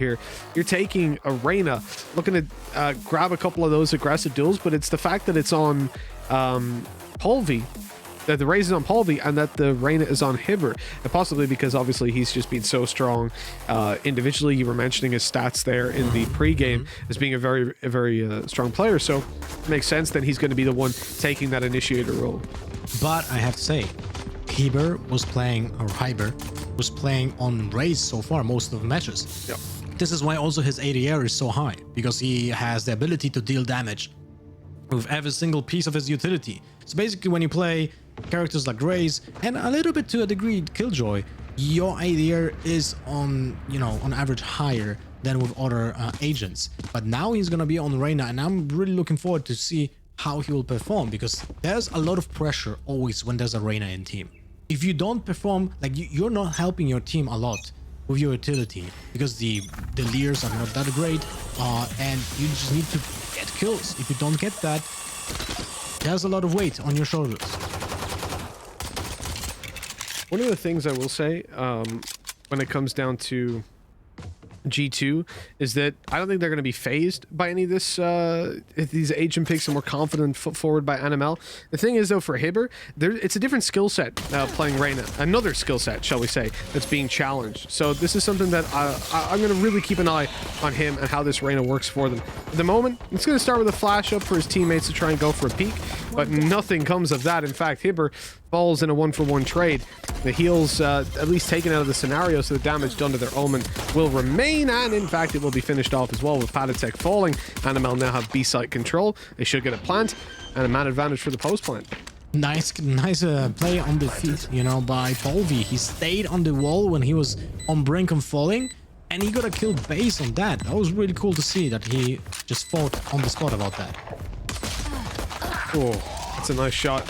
here. You're taking a Reyna, looking to grab a couple of those aggressive duels, but it's the fact that it's on Polvi, that the Raze is on Polvi, and that the Reyna is on Hibber, and possibly because obviously he's just been so strong individually. You were mentioning his stats there in the pre-game as being a very strong player, so it makes sense that he's going to be the one taking that initiator role. But I have to say, Hibber was playing on Raze so far most of the matches. Yep. This is why also his ADR is so high, because he has the ability to deal damage with every single piece of his utility. So basically when you play characters like Raze and a little bit to a degree Killjoy, your ADR is on, you know, on average higher than with other agents. But now he's gonna be on Reyna, and I'm really looking forward to see how he will perform, because there's a lot of pressure always when there's a Reyna in team. If you don't perform, like you're not helping your team a lot with your utility, because the Leers are not that great, and you just need to get kills. If you don't get that, there's a lot of weight on your shoulders. One of the things I will say when it comes down to G2 is that I don't think they're going to be phased by any of this, these agent picks, and more confident foot forward by NML. The thing is, though, for Hibber, it's a different skill set playing Reyna. Another skill set, shall we say, that's being challenged. So this is something that I'm going to really keep an eye on him and how this Reyna works for them. At the moment, it's going to start with a flash up for his teammates to try and go for a peek, but nothing comes of that. In fact, Hibber falls in a 1-for-1 trade. The heals at least taken out of the scenario, so the damage done to their Omen will remain, and in fact it will be finished off as well with Patatek falling. NML now have B-site control. They should get a plant and a man advantage for the post plant. Nice play on the feet, you know, by Polvi. He stayed on the wall when he was on brink of falling, and he got a kill based on that. That was really cool to see that he just fought on the spot about that. Oh, that's a nice shot.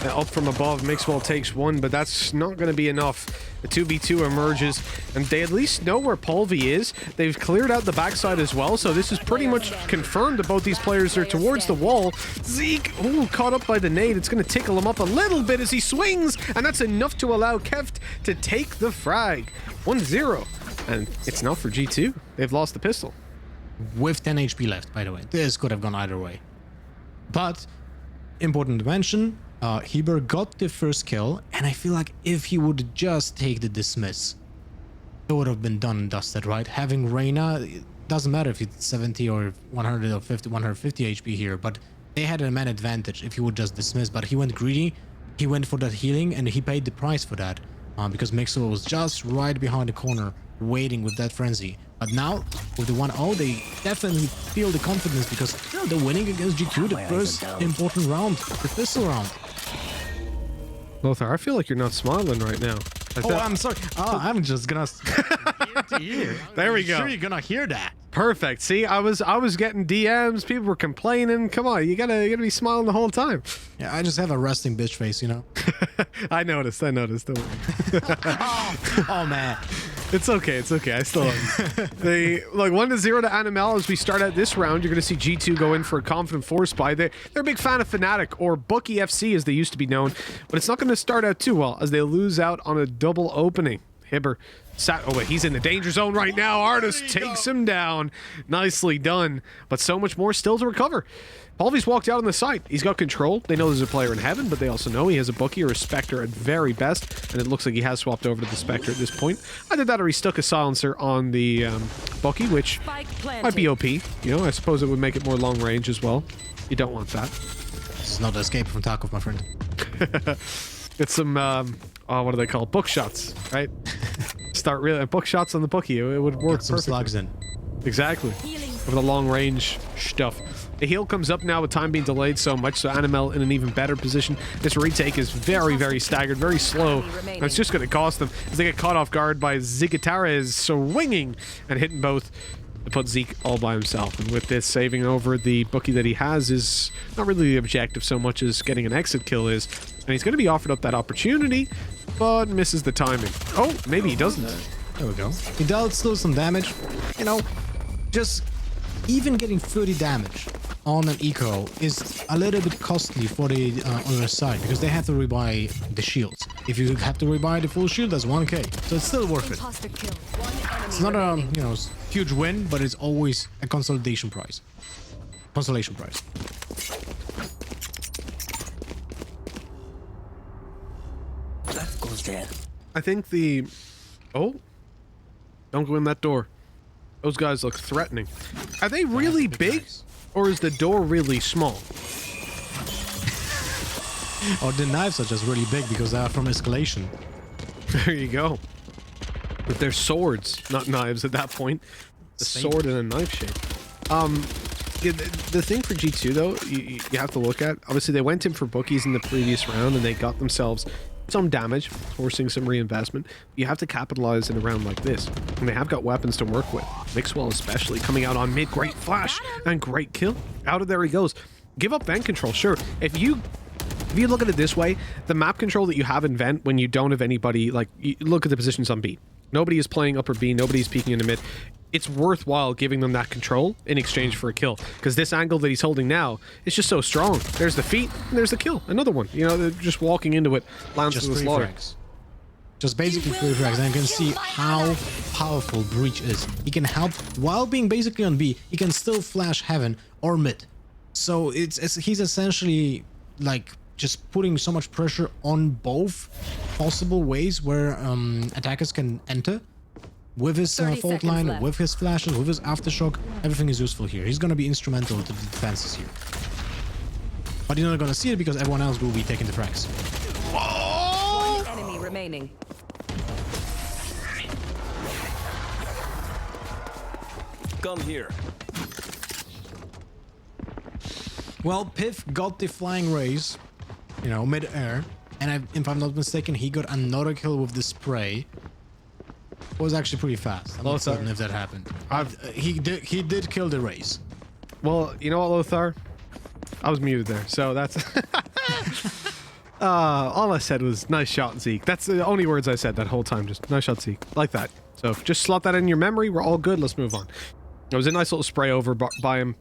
Up from above, Mixwell takes one, but that's not going to be enough. The 2v2 emerges, and they at least know where Polvi is. They've cleared out the backside as well, so this is pretty much confirmed that both these players are towards the wall. Zeke, ooh, caught up by the nade. It's going to tickle him up a little bit as he swings, and that's enough to allow Keft to take the frag. 1-0, and it's not for G2. They've lost the pistol. With 10 HP left, by the way. This could have gone either way. But, important to mention, Hibber got the first kill, and I feel like if he would just take the dismiss, it would have been done and dusted, right? Having Reyna, it doesn't matter if it's 70 or 100 or 150 HP here, but they had a man advantage if he would just dismiss. But he went greedy, he went for that healing, and he paid the price for that, because Mixwell was just right behind the corner waiting with that frenzy. But now with the 1-0, they definitely feel the confidence, because you know, they're winning against G2, the first important round, the pistol round. Lothar, I feel like you're not smiling right now. Oh, I'm sorry. Oh, I'm just gonna ear to ear. There we go. Sure, you're gonna hear that. Perfect. See, I was getting DMs. People were complaining. Come on, you gotta be smiling the whole time. Yeah, I just have a resting bitch face, you know. I noticed. Don't worry. Oh man. It's okay. I still am. They like 1-0 to NML as we start out this round. You're going to see G2 go in for a confident force buy. They're a big fan of Fnatic, or Bucky FC as they used to be known, but it's not going to start out too well as they lose out on a double opening. Hibber oh wait, he's in the danger zone right now. Artist takes him down. Nicely done, but so much more still to recover. Polvi's walked out on the site. He's got control. They know there's a player in heaven, but they also know he has a Bucky or a Spectre at very best, and it looks like he has swapped over to the Spectre at this point. Either that or he stuck a silencer on the Bucky, which might be OP. You know, I suppose it would make it more long range as well. You don't want that. This is not escape from Tarkov, my friend. It's some, what do they call it? Book shots, right? Start really book shots on the Bucky. It would work. Get some slugs in. Exactly. With the long range stuff. The heal comes up now with time being delayed so much, so NML in an even better position. This retake is very staggered, very slow. And it's just going to cost them as they get caught off guard by Zigatares swinging and hitting both to put Zeke all by himself. And with this, saving over the Bucky that he has is not really the objective so much as getting an exit kill is. And he's going to be offered up that opportunity, but misses the timing. Oh, maybe he doesn't. There we go. He dealt still some damage. You know, just even getting 30 damage on an eco is a little bit costly for the other side, because they have to rebuy the shields. If you have to rebuy the full shield, that's 1k. So it's still worth it. It's not a huge win, but it's always a consolidation price. Consolation price. That goes there. I think the... Oh. Don't go in that door. Those guys look threatening. Are they really big? Guys. Or is the door really small? Or the knives are just really big because they are from escalation. There you go. With their swords, not knives at that point. The Same. sword in a knife shape. Yeah, the thing for G2 though, you have to look at, obviously they went in for bookies in the previous round and they got themselves some damage, forcing some reinvestment. You have to capitalize in a round like this. And they have got weapons to work with. Mixwell especially coming out on mid. Great flash and great kill. Out of there he goes. Give up vent control, sure. If you look at it this way, the map control that you have in vent when you don't have anybody, like, you look at the positions on B. Nobody is playing upper B, nobody's peeking into mid. It's worthwhile giving them that control in exchange for a kill. Because this angle that he's holding now is just so strong. There's the feet, and there's the kill. Another one. You know, they're just walking into it, lands Just to the free slaughter. frags. Just basically free frags. And you can see how powerful Breach is. He can help, while being basically on B, he can still flash heaven or mid. So he's essentially like just putting so much pressure on both possible ways where attackers can enter. With his 30 fault seconds line, left. with his flashes, with his aftershock, everything is useful here. He's gonna be instrumental to the defenses here. But you're not gonna see it because everyone else will be taking the frags. One enemy remaining. Come here. Well, Piff got the flying rays, you know, mid-air. And if I'm not mistaken, he got another kill with the spray. It was actually pretty fast. I'm not Lothar. certain if that happened. He did kill the rays. Well, you know what, Lothar? I was muted there, so that's... all I said was, nice shot, Zeke. That's the only words I said that whole time, just nice shot, Zeke. Like that. So just slot that in your memory, we're all good, let's move on. It was a nice little spray over by him.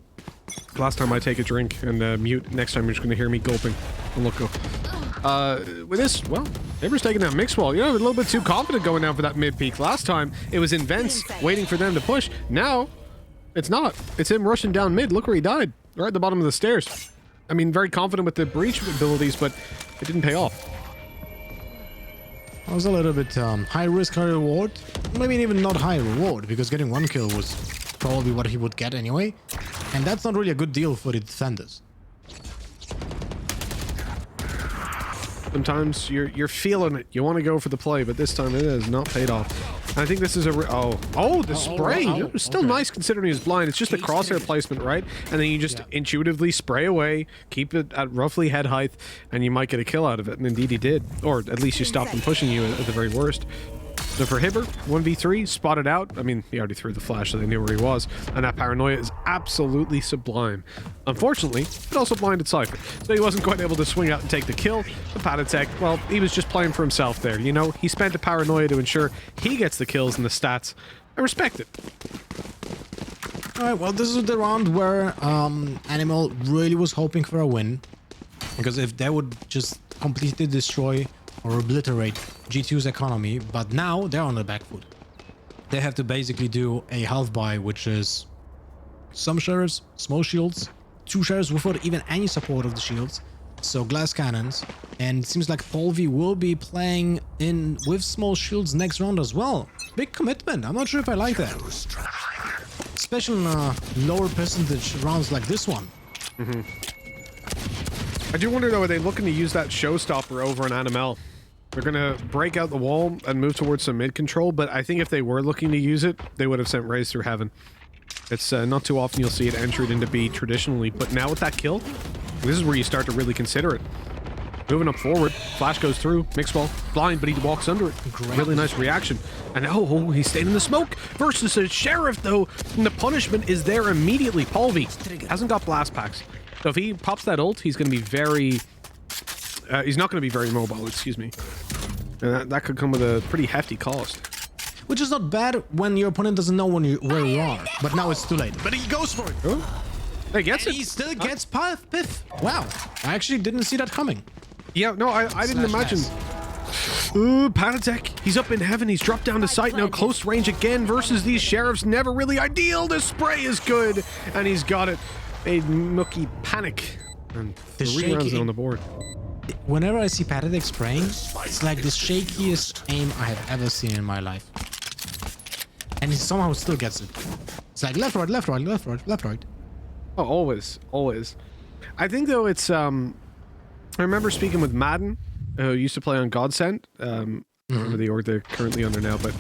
Last time I take a drink and mute, next time you're just going to hear me gulping. And look, go. With this, well, Neighbor's taking that Mixwell. You know, a little bit too confident going down for that mid peak. Last time, it was in vents, waiting for them to push. Now, it's not. It's him rushing down mid. Look where he died. Right at the bottom of the stairs. I mean, very confident with the breach abilities, but it didn't pay off. It was a little bit high risk, high reward. Maybe even not high reward, because getting one kill was probably what he would get anyway. And that's not really a good deal for the defenders. Sometimes you're feeling it. You want to go for the play, but this time it has not paid off. And I think this is a... the spray. It was still okay. nice considering he was blind. It's just the crosshair placement, right? And then you just intuitively spray away, keep it at roughly head height, and you might get a kill out of it. And indeed he did. Or at least you stopped them pushing you at the very worst. So for Hibber, 1v3, spotted out. I mean, he already threw the flash, so they knew where he was. And that paranoia is absolutely sublime. Unfortunately, it also blinded Cypher. So he wasn't quite able to swing out and take the kill. The Patatek, well, he was just playing for himself there. You know, he spent the paranoia to ensure he gets the kills and the stats. I respect it. Alright, well, this is the round where Animal really was hoping for a win. Because if they would just completely destroy or obliterate G2's economy, but now they're on the back foot. They have to basically do a half buy, which is some sheriffs, small shields, 2 sheriffs without even any support of the shields, so glass cannons, and it seems like Polvi will be playing in with small shields next round as well. Big commitment. I'm not sure if I like that. Especially in lower percentage rounds like this one. I do wonder, though, are they looking to use that showstopper over an Animal? They're going to break out the wall and move towards some mid control, but I think if they were looking to use it, they would have sent Raze through heaven. It's not too often you'll see it entered into B traditionally, but now with that kill, this is where you start to really consider it. Moving up forward, flash goes through, Mixwell, blind, but he walks under it. Really nice reaction. And oh, he stayed in the smoke versus a Sheriff, though, and the punishment is there immediately. Polvi hasn't got blast packs. So if he pops that ult, he's going to be very... he's not going to be very mobile, excuse me. And that could come with a pretty hefty cost. Which is not bad when your opponent doesn't know where you are. But now it's too late. But he goes for it. Oh. He gets And it. he still gets Piff. Wow. I actually didn't see that coming. Yeah, no, I didn't imagine... Ooh, Patatek. He's up in heaven. He's dropped down to sight now. Close range again versus these sheriffs. Never really ideal. The spray is good. And he's got it. Made Mookie panic. And The 3 rounds shaky- on the board. Whenever I see Patatek spraying, it's like the shakiest aim I have ever seen in my life. And he somehow still gets it. It's like left, right, left, right, left, right, left, right. Oh, always. Always. I think, though, it's... I remember speaking with Madden, who used to play on Godsend. I don't remember the org they're currently under now, but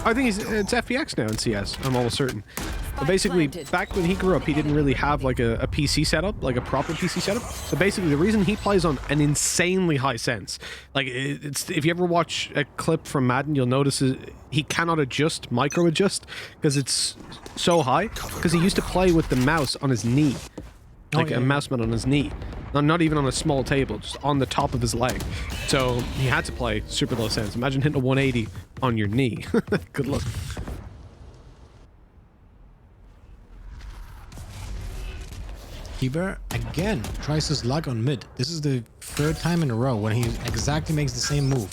I think it's FPX now in CS. I'm almost certain. But basically, back when he grew up, he didn't really have like a PC setup, like a proper PC setup. So basically, the reason he plays on an insanely high sense, like it's if you ever watch a clip from Madden, you'll notice he cannot micro adjust, because it's so high. Because he used to play with the mouse on his knee, like a mouse mat on his knee. Not even on a small table, just on the top of his leg. So he had to play super low sense. Imagine hitting a 180 on your knee. Good luck. Heber again tries his luck on mid. This is the 3rd time in a row when he exactly makes the same move.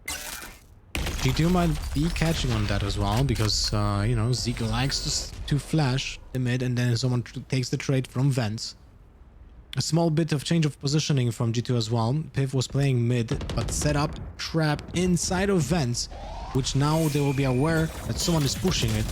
G2 might be catching on that as well, because, you know, Zeke likes to flash the mid, and then someone takes the trade from vents. A small bit of change of positioning from G2 as well. Piv was playing mid, but set up trap inside of vents, which now they will be aware that someone is pushing it.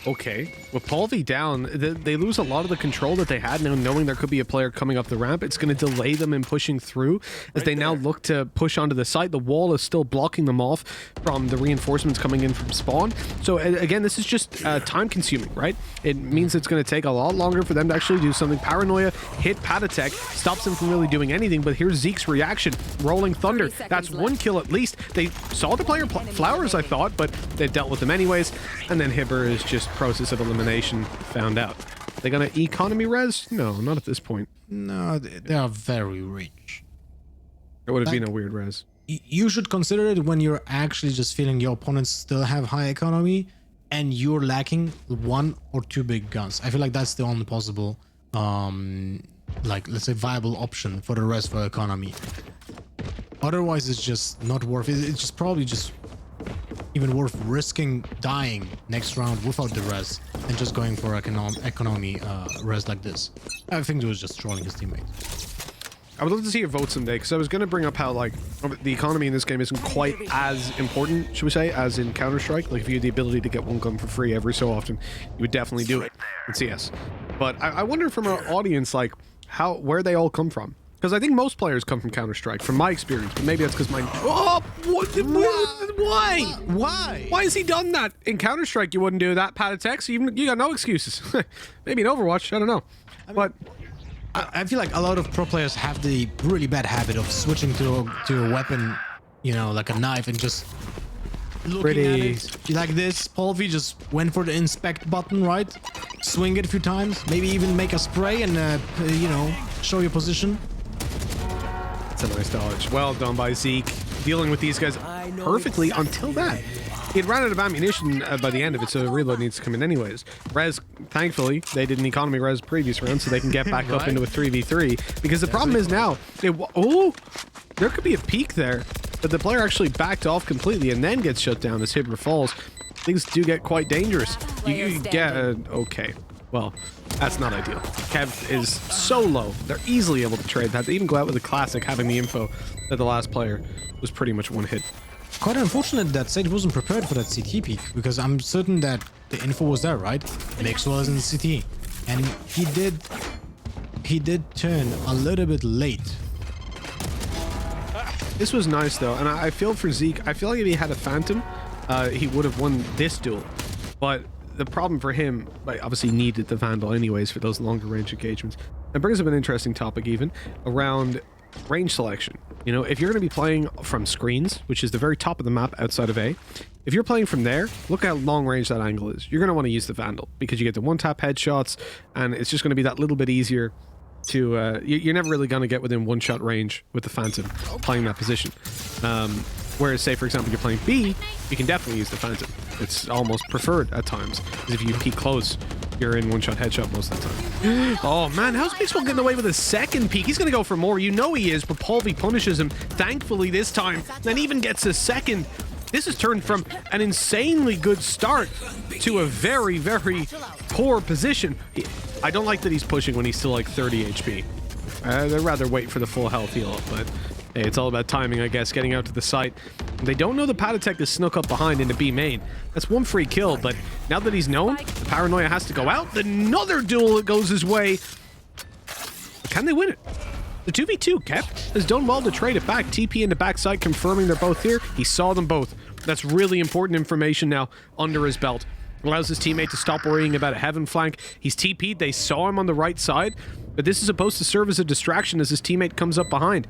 Okay. With Paul V down, they lose a lot of the control that they had now, knowing there could be a player coming up the ramp. It's going to delay them in pushing through as they now look to push onto the site. The wall is still blocking them off from the reinforcements coming in from spawn. So again, this is just time consuming, right? It means it's going to take a lot longer for them to actually do something. Paranoia hit Patatek, stops him from really doing anything, but here's Zeke's reaction. Rolling Thunder. That's 1 kill at least. They saw the player Flowers, I thought, but they dealt with them anyways. And then Hibber is just process of elimination found out. They gonna economy res? No, not at this point. No, they are very rich. It would have been a weird res. You should consider it when you're actually just feeling your opponents still have high economy and you're lacking 1 or 2 big guns. I feel like that's the only possible, like, let's say, viable option for the rest for economy. Otherwise, it's just not worth it. It's just probably just even worth risking dying next round without the res and just going for economy res like this. I think it was just trolling his teammates. I would love to see your vote someday, because I was going to bring up how, like, the economy in this game isn't quite as important, should we say, as in Counter-Strike. Like, if you had the ability to get 1 gun for free every so often, you would definitely do it in CS. But I wonder from our audience, like, where they all come from. Because I think most players come from Counter-Strike, from my experience. But maybe that's because my... Oh! Why? Why? Why has he done that? In Counter-Strike, you wouldn't do that, Patatek, so you got no excuses. Maybe in Overwatch, I don't know. But... I feel like a lot of pro players have the really bad habit of switching to a weapon, you know, like a knife, and just looking at it like this. Paul V just went for the inspect button, right? Swing it a few times, maybe even make a spray and, you know, show your position. It's a nice dodge. Well done by Zeke. Dealing with these guys perfectly until that. He'd run out of ammunition by the end of it, so the reload needs to come in anyways. Res, thankfully, they did an economy res previous round, so they can get back up into a 3v3. Because the problem is now, there could be a peak there, but the player actually backed off completely and then gets shut down as Hibber falls. Things do get quite dangerous. You get okay. Well, that's not ideal. Kev is so low. They're easily able to trade that. They even go out with a classic, having the info that the last player was pretty much 1 hit. Quite unfortunate that Sage wasn't prepared for that CT peak, because I'm certain that the info was there, right? Maxwell is in the CT, and he did turn a little bit late. This was nice though, and I feel for Zeke. I feel like if he had a Phantom, he would have won this duel. But the problem for him, like, obviously needed the Vandal anyways for those longer range engagements. It brings up an interesting topic even around range selection. You know, if you're going to be playing from screens, which is the very top of the map outside of A, if you're playing from there, look how long range that angle is. You're going to want to use the Vandal because you get the 1-tap headshots, and it's just going to be that little bit easier to... you're never really going to get within 1-shot range with the Phantom playing that position. Whereas, say, for example, you're playing B, you can definitely use the Phantom. It's almost preferred at times, because if you peek close, you're in one-shot headshot most of the time. Oh man, how's Mixwell getting away with a second peek? He's gonna go for more. You know he is, but Paulvey punishes him. Thankfully this time, then even gets a second. This has turned from an insanely good start to a very, very poor position. I don't like that he's pushing when he's still like 30 HP. I'd rather wait for the full health heal up, but hey, it's all about timing, I guess, getting out to the site. They don't know the Patatek is snuck up behind into B main. That's one free kill, but now that he's known, the paranoia has to go out. Another duel that goes his way. Can they win it? The 2v2 kept has done well to trade it back. TP in the backside confirming they're both here. He saw them both. That's really important information now under his belt. Allows his teammate to stop worrying about a heaven flank. He's TP'd. They saw him on the right side, but this is supposed to serve as a distraction as his teammate comes up behind.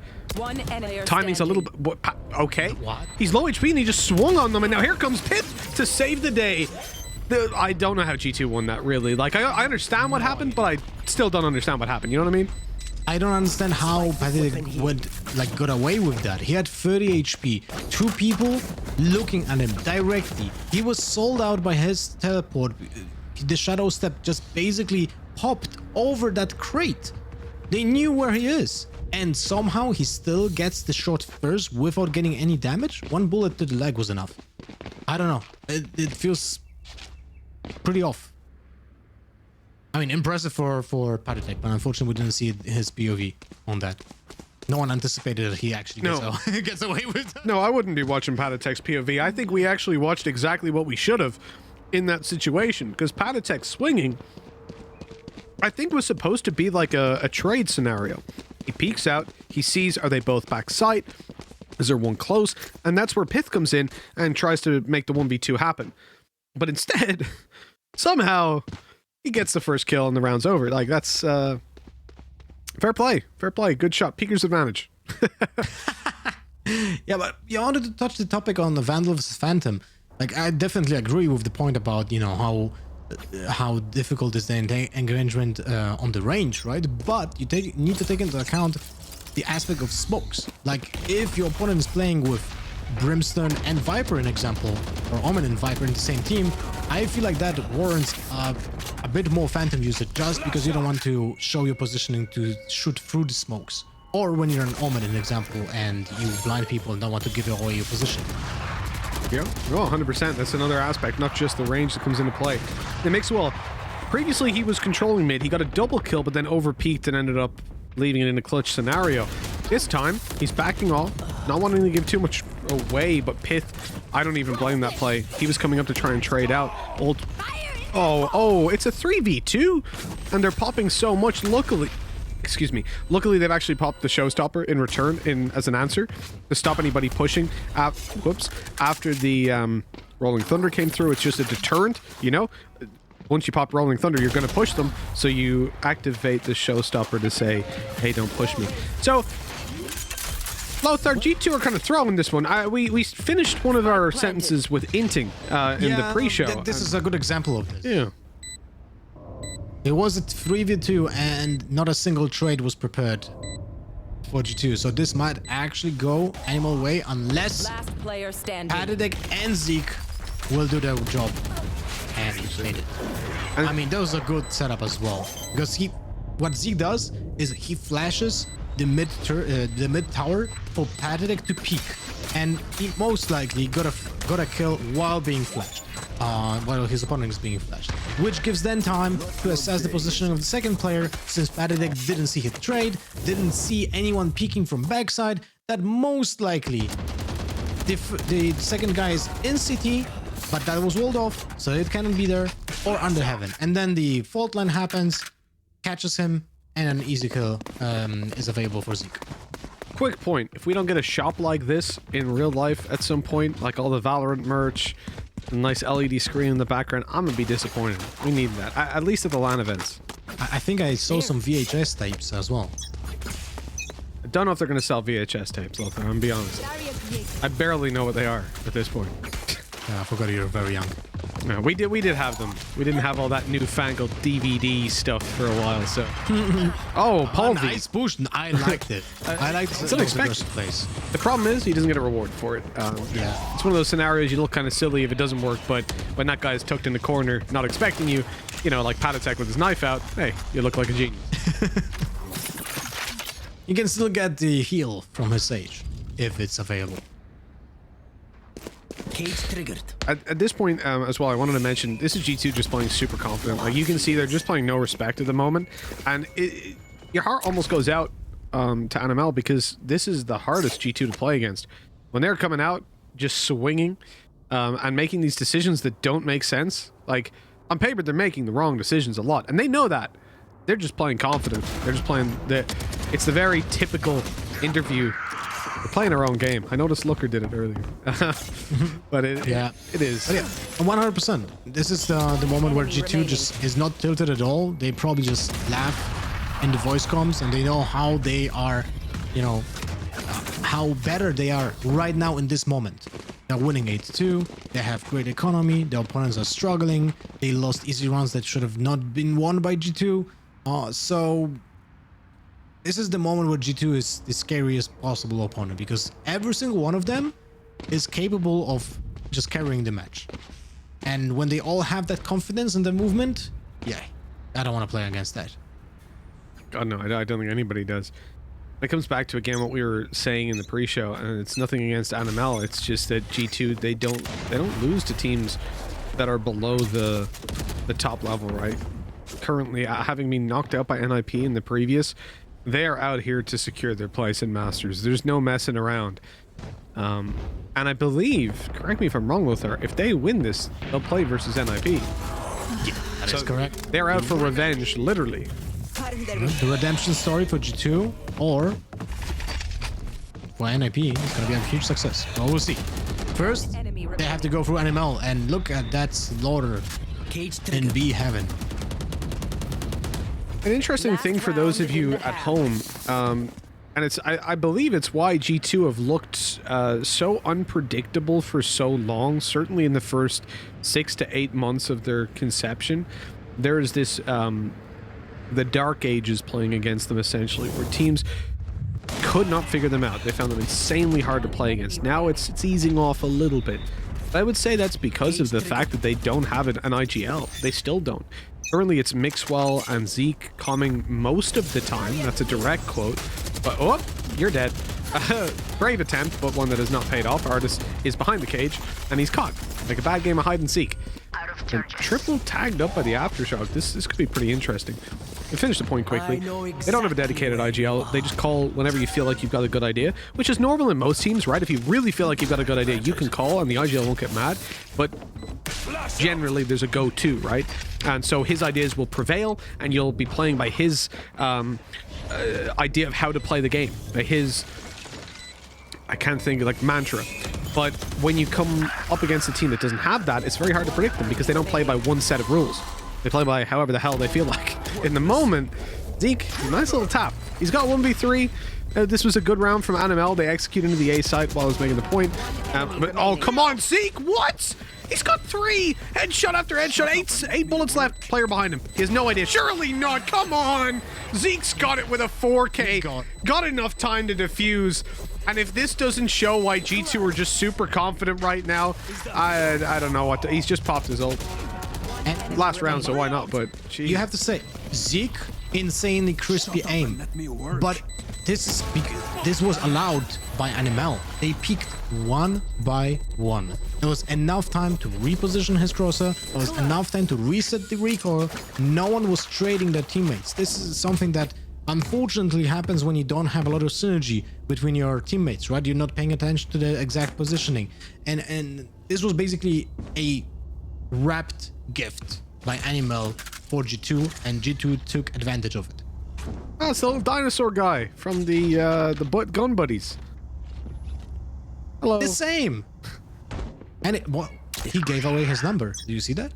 Timing's a little bit... Okay. What? He's low HP and he just swung on them, and now here comes Pip to save the day. I don't know how G2 won that, really. Like, I understand what happened, but I still don't understand what happened. You know what I mean? I don't understand how Patatek got away with that. He had 30 HP, 2 people looking at him directly. He was sold out by his teleport. The shadow step just basically popped over that crate. They knew where he is, and somehow he still gets the shot first without getting any damage. One bullet to the leg was enough. I don't know. It feels pretty off. I mean, impressive for Patatek, but unfortunately we didn't see his POV on that. No one anticipated that he actually gets away with that. No, I wouldn't be watching Patatek's POV. I think we actually watched exactly what we should have in that situation, because Patatek swinging, I think, was supposed to be like a trade scenario. He peeks out, he sees, are they both back sight? Is there one close? And that's where Pith comes in and tries to make the 1v2 happen. But instead, somehow... he gets the first kill and the round's over. Like, that's fair play. Fair play. Good shot. Peeker's advantage. Yeah, but you wanted to touch the topic on the Vandal versus Phantom. Like, I definitely agree with the point about, you know, how difficult is the engagement on the range, right? But you need to take into account the aspect of smokes. Like, if your opponent is playing with Brimstone and Viper, an example, or Omen and Viper in the same team, I feel like that warrants a bit more Phantom usage, just because you don't want to show your positioning to shoot through the smokes. Or when you're an Omen, an example, and you blind people and don't want to give away your position. Yeah, oh, 100%. That's another aspect, not just the range that comes into play. It makes, well, previously he was controlling mid. He got a double kill, but then over-peaked and ended up leaving it in a clutch scenario. This time, he's backing off, not wanting to give too much away, but Pith, I don't even blame that play. He was coming up to try and trade out. Oh, it's a 3v2, and they're popping so much. Luckily, they've actually popped the showstopper in return as an answer to stop anybody pushing. After the Rolling Thunder came through, it's just a deterrent, you know? Once you pop Rolling Thunder, you're going to push them, so you activate the showstopper to say, hey, don't push me. So, Lothar, G2 are kind of throwing this one. We finished one of our sentences with inting in the pre-show. This is a good example of this. Yeah. It was a 3v2 and not a single trade was prepared for G2. So this might actually go animal way unless Patatek and Zeke will do their job. And he made it. I mean, that was a good setup as well. Because what Zeke does is he flashes the mid tower for Patatek to peek. And he most likely got a kill while being flashed. While his opponent is being flashed, which gives them time to assess the positioning of the second player, since Patatek didn't see his trade, didn't see anyone peeking from backside, that most likely the second guy is in CT, but that was walled off, so it cannot be there, or under heaven. And then the fault line happens, catches him, and an easy kill is available for Zeke. Quick point, if we don't get a shop like this in real life at some point, like all the Valorant merch, a nice LED screen in the background, I'm gonna be disappointed. We need that, at least at the LAN events. I think I saw some VHS tapes as well. I don't know if they're gonna sell VHS tapes, Lothar, I'm gonna be honest. I barely know what they are at this point. Yeah, I forgot you're very young. No, we did have them. We didn't have all that newfangled DVD stuff for a while, so. Oh, Paul V. Nice push. I liked it. I liked it. It's unexpected. Place. The problem is he doesn't get a reward for it. Yeah. It's one of those scenarios you look kind of silly if it doesn't work, but when that guy's tucked in the corner, not expecting you, you know, like Patatek with his knife out, hey, you look like a genius. You can still get the heal from his Sage if it's available. Cage triggered. At this point as well, I wanted to mention this is G2 just playing super confident. Like you can see they're just playing no respect at the moment, and your heart almost goes out to NML because this is the hardest G2 to play against. When they're coming out just swinging and making these decisions that don't make sense, like on paper they're making the wrong decisions a lot, and they know that. They're just playing confident. They're just playing it's the very typical interview. We're playing our own game. I noticed Looker did it earlier. But it is. But yeah, 100%. This is the moment where G2 just is not tilted at all. They probably just laugh in the voice comms, and they know how they are, you know, how better they are right now in this moment. They're winning 8-2. They have great economy. Their opponents are struggling. They lost easy runs that should have not been won by G2. So this is the moment where G2 is the scariest possible opponent, because every single one of them is capable of just carrying the match. And when they all have that confidence in the movement, yeah, I don't want to play against that. God, no, I don't think anybody does. It comes back to, again, what we were saying in the pre-show, and it's nothing against NML. It's just that G2, they don't lose to teams that are below the top level, right? Currently, having been knocked out by NIP in the previous, they are out here to secure their place in Masters. There's no messing around. And I believe, correct me if I'm wrong, Lothar, if they win this, they'll play versus NIP. Yeah, that is correct. They're out for revenge, literally. The redemption story for G2 or for NIP is going to be a huge success. Well, we'll see. First, they have to go through NML, and look at that slaughter in B heaven. An interesting thing for those of you at home, and it's I believe it's why G2 have looked so unpredictable for so long, certainly in the first 6 to 8 months of their conception. There is this, the Dark Ages playing against them, essentially, where teams could not figure them out. They found them insanely hard to play against. Now it's easing off a little bit. But I would say that's because of the fact that they don't have an IGL. They still don't. Currently, it's Mixwell and Zeke coming most of the time. That's a direct quote. But, oh, you're dead. Brave attempt, but one that has not paid off. Artist is behind the cage, and he's caught. Like a bad game of hide and seek. And triple tagged up by the Aftershock. This could be pretty interesting. We finish the point quickly. They don't have a dedicated IGL. They just call whenever you feel like you've got a good idea, which is normal in most teams, right? If you really feel like you've got a good idea, you can call and the IGL won't get mad. But generally, there's a go-to, right? And so his ideas will prevail, and you'll be playing by his idea of how to play the game. By his, I can't think, like, mantra. But when you come up against a team that doesn't have that, it's very hard to predict them because they don't play by one set of rules. They play by however the hell they feel like. In the moment, Zeke, nice little tap. He's got 1v3. This was a good round from NML. They execute into the A side while I was making the point. But, oh, come on, Zeke! What? He's got 3! Headshot after headshot. 8 bullets left. Player behind him. He has no idea. Surely not. Come on! Zeke's got it with a 4K. Got enough time to defuse. And if this doesn't show why G2 are just super confident right now, I don't know what to... He's just popped his ult. Last round, so why not? But geez. You have to say, Zeke, insanely crispy aim. But this was allowed by NML. They peeked one by one. There was enough time to reposition his crosser. There was enough time to reset the recoil. No one was trading their teammates. This is something that unfortunately happens when you don't have a lot of synergy between your teammates, right? You're not paying attention to the exact positioning. And this was basically a wrapped gift by NML for G2, and G2 took advantage of it. Oh, it's the little dinosaur guy from the gun buddies. Hello. The same. And he gave away his number. Do you see that?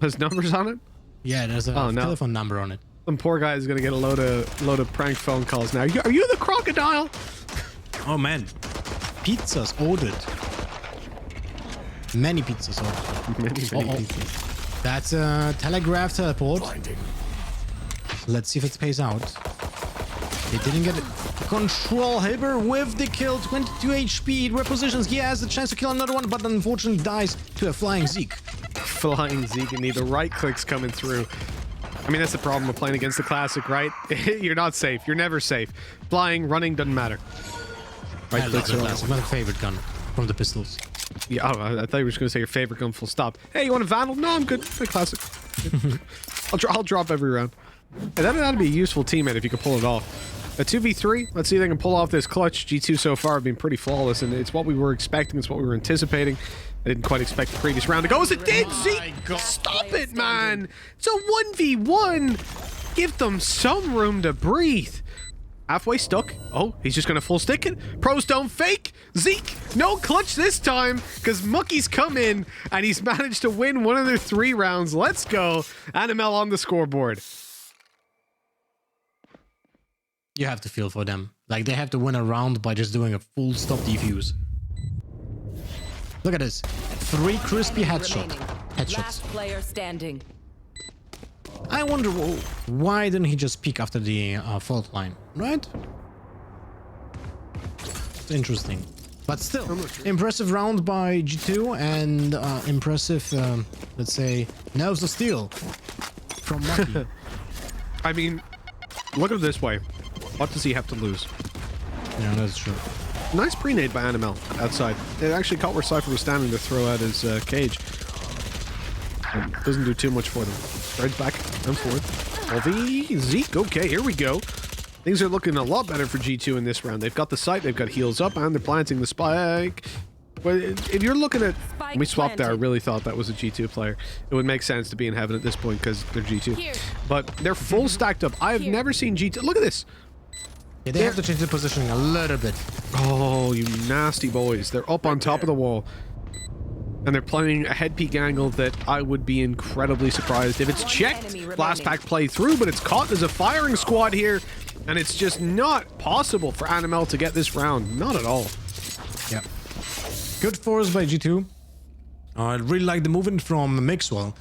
His number's on it? Yeah, there's a telephone number on it. Some poor guy is gonna get a load of prank phone calls now. Are you the crocodile? Oh man, pizzas ordered. Many pizzas. Oh. Many Uh-oh. pizzas. That's a telegraph teleport. Let's see if it pays out. They didn't get it. Control Haber with the kill. 22 HP. Repositions. He has the chance to kill another one, but unfortunately dies to a flying Zeke. Flying Zeke, and the right clicks coming through. I mean, that's the problem with playing against the Classic, right? You're not safe. You're never safe. Flying, running, doesn't matter. Right I love clicks the are Classic. My favorite gun from the pistols. Yeah, I thought you were just going to say your favorite gun full stop. Hey, you want a Vandal? No, I'm good. My Classic. I'll drop every round. And that'd be a useful teammate if you could pull it off. A 2v3, let's see if they can pull off this clutch. G2 so far have been pretty flawless, and it's what we were expecting. It's what we were anticipating. I didn't quite expect the previous round to go as it did. Zeke, stop it, man. It's a 1v1. Give them some room to breathe. Halfway stuck. Oh, he's just going to full stick it. Pros don't fake. Zeke, no clutch this time because Mookie's come in and he's managed to win one of their 3 rounds. Let's go. Animal on the scoreboard. You have to feel for them. Like, they have to win a round by just doing a full stop defuse. Look at this. 3 crispy headshots. Last player standing. I wonder why didn't he just peek after the fault line, right? It's interesting. But still, impressive round by G2 and impressive, let's say, nerves of steel from Lucky. I mean, look at it this way. What does he have to lose? Yeah, that's true. Nice pre-nade by Animal outside. It actually caught where Cypher was standing to throw out his cage. Doesn't do too much for them. Strides back and forth. LV, Zeke, okay, here we go. Things are looking a lot better for G2 in this round. They've got the site, they've got heals up, and they're planting the spike. But if you're looking at... When we swapped there, I really thought that was a G2 player. It would make sense to be in heaven at this point because they're G2. But they're full stacked up. I have never seen G2... Look at this! Yeah, they have to change the positioning a little bit. Oh, you nasty boys. They're up on top of the wall. And they're playing a head peek angle that I would be incredibly surprised if it's checked. Blast pack play through, but it's caught as a firing squad here. And it's just not possible for Animal to get this round. Not at all. Yeah. Good force by G2. I really like the movement from Mixwell.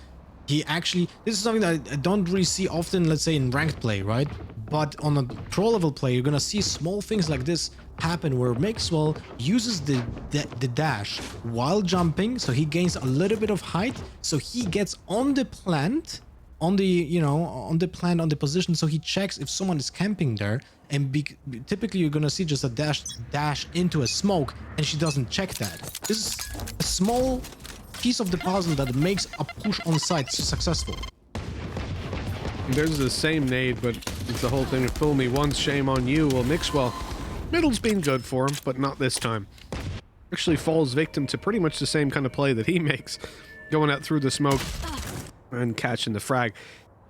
He actually... This is something that I don't really see often, let's say, in ranked play, right? But on a pro level play, you're gonna see small things like this happen where Mixwell uses the dash while jumping, so he gains a little bit of height, so he gets on the plant, on the position, so he checks if someone is camping there, and typically you're gonna see just a dash into a smoke, and she doesn't check that. This is a small piece of the puzzle that makes a push on site successful. There's the same nade, but it's the whole thing of fool me once, shame on you. Well, Mixwell, middle's been good for him, but not this time. Actually falls victim to pretty much the same kind of play that he makes, going out through the smoke and catching the frag.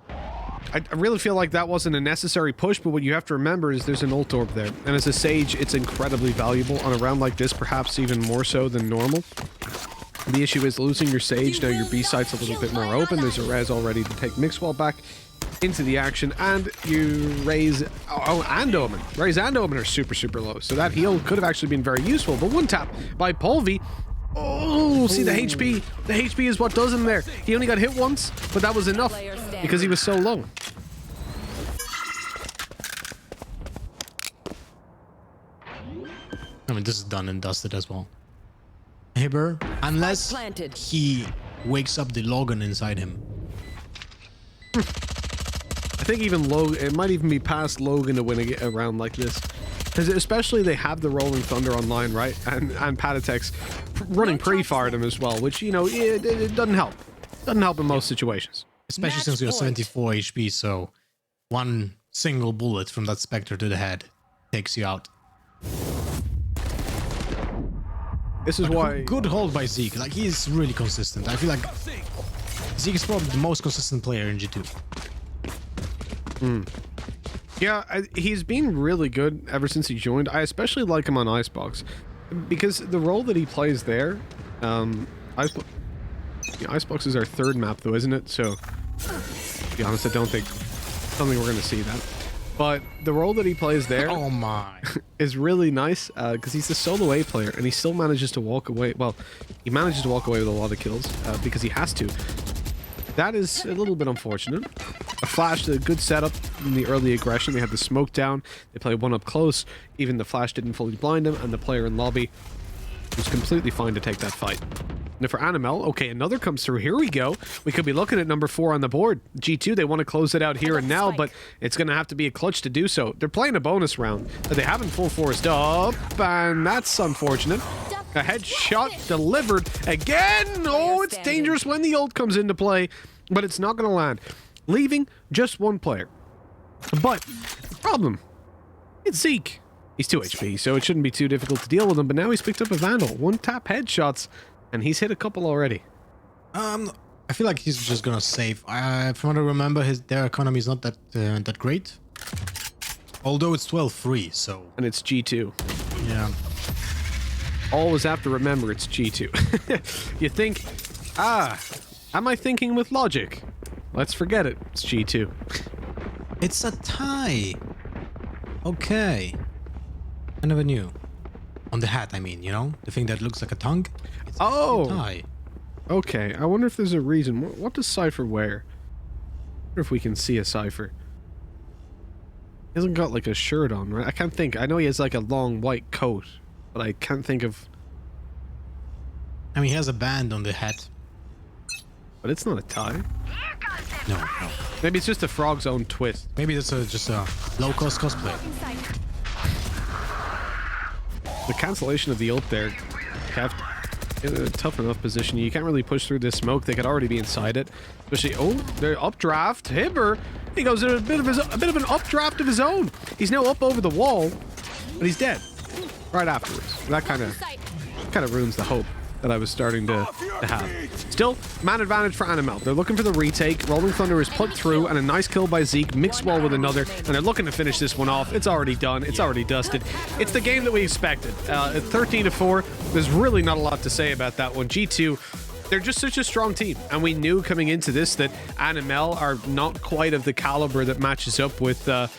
I really feel like that wasn't a necessary push, but what you have to remember is there's an ult orb there, and as a Sage, it's incredibly valuable on a round like this, perhaps even more so than normal. The issue is losing your Sage, now your B site's a little bit more open, there's a res already to take Mixwell back into the action, and you raise... Oh, and Omen. Raise and Omen are super, super low, so that heal could have actually been very useful, but one tap by Polvi. Oh, see the HP. The HP is what does him there. He only got hit once, but that was enough because he was so low. I mean, this is done and dusted as well. Hibber, unless he wakes up the Logan inside him. I think even Logan, it might even be past Logan to win a round like this. Because especially they have the Rolling Thunder online, right? And Patatex running pre-fire at him as well, which, you know, it doesn't help. Doesn't help in most situations. Especially since you're 74 HP, so one single bullet from that Spectre to the head takes you out. This is why... Good hold by Zeke. Like, he's really consistent. I feel like Zeke is probably the most consistent player in G2. Yeah, he's been really good ever since he joined. I especially like him on Icebox because the role that he plays there, Icebox is our third map though, isn't it? So, to be honest, I don't think we're going to see that. But the role that he plays there Oh my. is really nice because he's a solo A player and he still manages to walk away. Well, he manages to walk away with a lot of kills because he has to. That is a little bit unfortunate. A flash, a good setup in the early aggression. They had the smoke down. They played one up close. Even the flash didn't fully blind him, and the player in lobby was completely fine to take that fight. And for Animal, okay, another comes through. Here we go. We could be looking at number 4 on the board. G2, they want to close it out here and now, but it's going to have to be a clutch to do so. They're playing a bonus round that they haven't full forced up, and that's unfortunate. A headshot delivered again. Oh, it's dangerous when the ult comes into play, but it's not going to land. Leaving just one player. But the problem, it's Zeke. He's 2 HP, so it shouldn't be too difficult to deal with him, but now he's picked up a Vandal. 1-tap headshots, and he's hit a couple already. I feel like he's just gonna save. From what I remember, their economy is not that great. Although it's 12-3, so... And it's G2. Yeah. Always have to remember it's G2. You think, am I thinking with logic? Let's forget it. It's G2. It's a tie. Okay. I never knew. On the hat, I mean, you know? The thing that looks like a tongue? It's Oh! a tie. Okay, I wonder if there's a reason. What does Cypher wear? I wonder if we can see a Cypher. He hasn't got like a shirt on, right? I can't think. I know he has like a long white coat, but I can't think of... I mean, he has a band on the hat. But it's not a tie. No, no. Maybe it's just a Frog's own twist. Maybe that's just a low-cost cosplay. The cancellation of the ult there kept in a tough enough position. You can't really push through this smoke. They could already be inside it. Especially, oh, they're updraft. Hibber, he goes in a bit of an updraft of his own. He's now up over the wall, but he's dead right afterwards. That kind of ruins the hope that I was starting to have. Still, man advantage for Animal. They're looking for the retake. Rolling Thunder is put through, and a nice kill by Zeke, mixed well with another, and they're looking to finish this one off. It's already done. It's already dusted. It's the game that we expected. At 13-4, there's really not a lot to say about that one. G2, they're just such a strong team, and we knew coming into this that Animal are not quite of the caliber that matches up with a